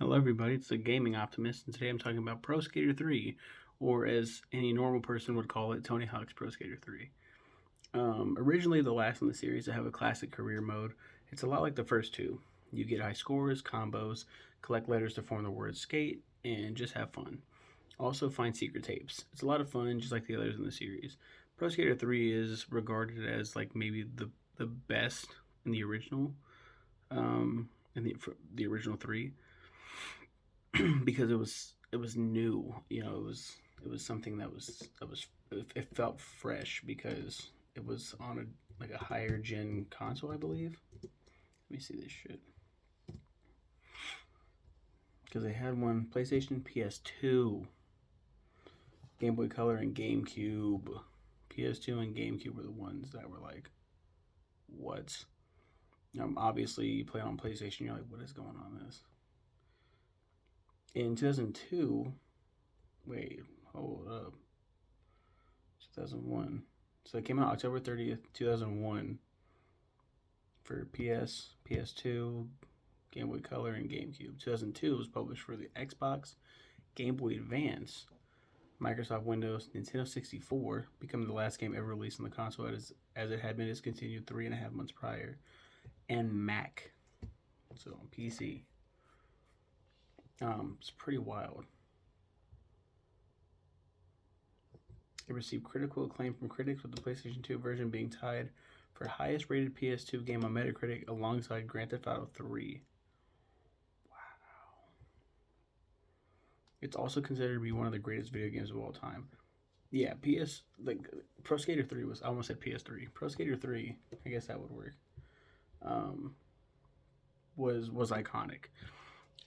Hello, everybody. It's the Gaming Optimist, and today I'm talking about Pro Skater 3, or as any normal person would call it, Tony Hawk's Pro Skater 3. Originally, the last in the series to have a classic career mode. It's a lot like the first two. You get high scores, combos, collect letters to form the word skate, and just have fun. Also, find secret tapes. It's a lot of fun, just like the others in the series. Pro Skater 3 is regarded as like maybe the best in the original, in the original three because it was new. It was something it felt fresh because it was on a higher gen console, I believe. Let me see this shit because they had one PlayStation, PS2, Game Boy Color, and GameCube. PS2 and GameCube were the ones that were like, what? Obviously, you play on PlayStation, you're like, what is going on this? In 2002, wait, hold up. 2001. So it came out October 30th, 2001 for PS, PS2, Game Boy Color, and GameCube. 2002 was published for the Xbox, Game Boy Advance, Microsoft Windows, Nintendo 64, becoming the last game ever released on the console as it had been discontinued 3.5 months prior, and Mac, so on PC. It's pretty wild. It received critical acclaim from critics, with the PlayStation 2 version being tied for highest rated PS2 game on Metacritic alongside Grand Theft Auto 3. Wow. It's also considered to be one of the greatest video games of all time. Yeah, Pro Skater 3 was, I almost said PS3. Pro Skater 3, I guess that would work. Um, was iconic,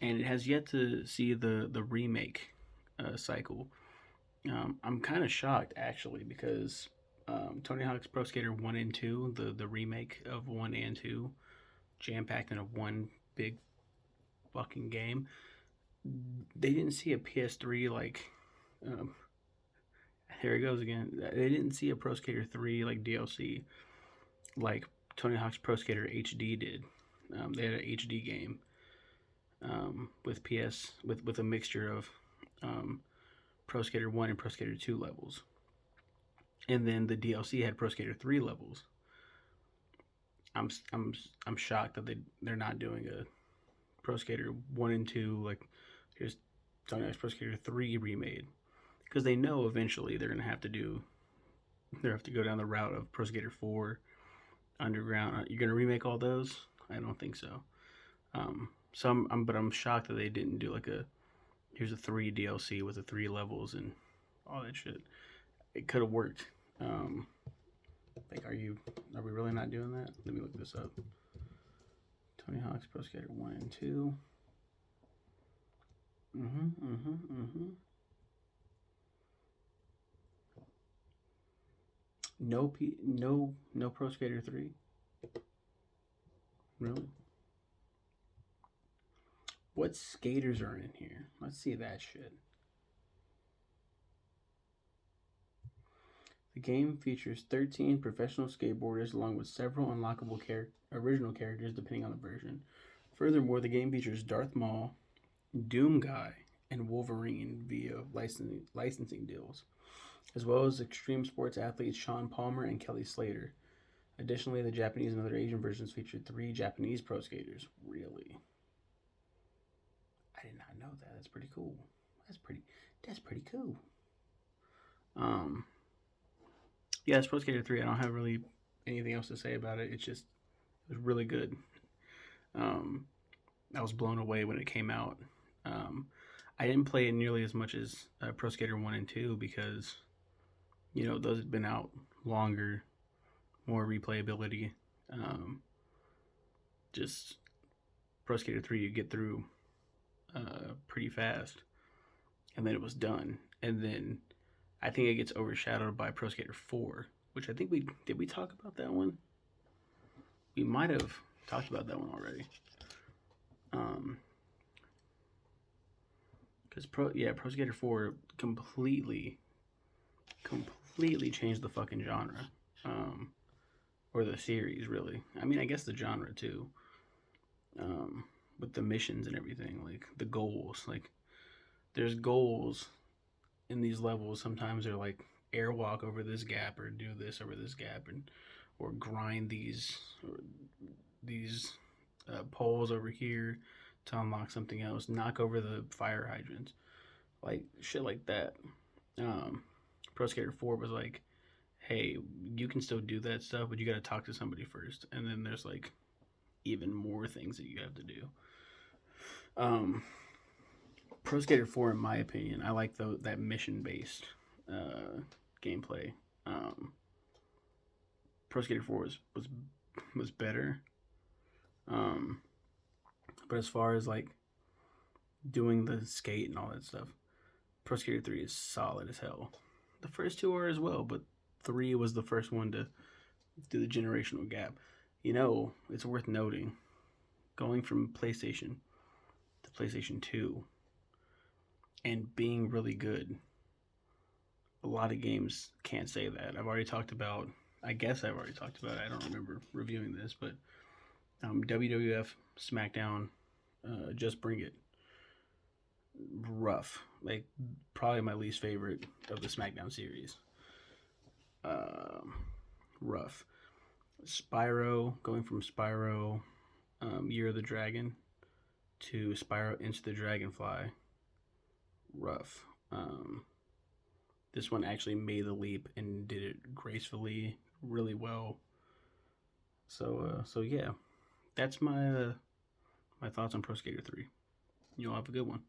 and it has yet to see the remake cycle. I'm kind of shocked actually because Tony Hawk's Pro Skater 1 and 2, the remake of 1 and 2, jam packed into one big fucking game. They didn't see a PS3 like. Um, here it goes again. They didn't see a Pro Skater 3 like DLC like Tony Hawk's Pro Skater HD did. They had an HD game with with a mixture of um, Pro Skater 1 and Pro Skater 2 levels. And then the DLC had Pro Skater 3 levels. I'm I'm I'm shocked that they're not doing a Pro Skater 1 and 2 like here's Tony Hawk's Pro Skater 3 remade because they know eventually they have to go down the route of Pro Skater 4 Underground. You're going to remake all those? I don't think so. But I'm shocked that they didn't do like a here's a 3 DLC with the 3 levels and all that shit. It could have worked. Like, are we really not doing that? Let me look this up. Tony Hawk's Pro Skater 1 and 2. No Pro Skater 3. Really? What skaters are in here? Let's see that shit. The game features 13 professional skateboarders along with several unlockable original characters depending on the version. Furthermore, the game features Darth Maul, Doom Guy, and Wolverine via licensing deals, as well as extreme sports athletes Sean Palmer and Kelly Slater. Additionally, the Japanese and other Asian versions featured 3 Japanese pro skaters. Really? I did not know that. That's pretty cool. That's pretty cool. Um yeah, it's Pro Skater 3. I don't have really anything else to say about it. It was really good. Um I was blown away when it came out. I didn't play it nearly as much as Pro Skater 1 and 2 because those had been out longer, more replayability. Um just Pro Skater 3 you get through pretty fast, and then it was done. And then I think it gets overshadowed by Pro Skater 4, which I think we talk about that one? We might have talked about that one already. Because Pro Skater 4 completely changed the fucking genre, or the series really. I mean, I guess the genre too. with the missions and everything, like the goals. Like there's goals in these levels. Sometimes they're like airwalk over this gap or do this over this gap and or grind these poles over here to unlock something else. Knock over the fire hydrants, like shit like that. Pro Skater 4 was like, hey, you can still do that stuff, but you got to talk to somebody first. And then there's like even more things that you have to do. Pro Skater 4, in my opinion, I like that mission based gameplay. Pro Skater 4 was better. But as far as like doing the skate and all that stuff, Pro Skater 3 is solid as hell. The first two are as well, but 3 was the first one to do the generational gap. You know, it's worth noting, going from PlayStation to PlayStation 2 and being really good, a lot of games can't say that. I guess I've already talked about it. I don't remember reviewing this, but WWF SmackDown, Just Bring It, rough. Like, probably my least favorite of the SmackDown series. Rough. Spyro, going from Spyro, Year of the Dragon, to Spyro Into the Dragonfly, rough. This one actually made the leap and did it gracefully, really well. So yeah, that's my thoughts on Pro Skater 3. You all have a good one.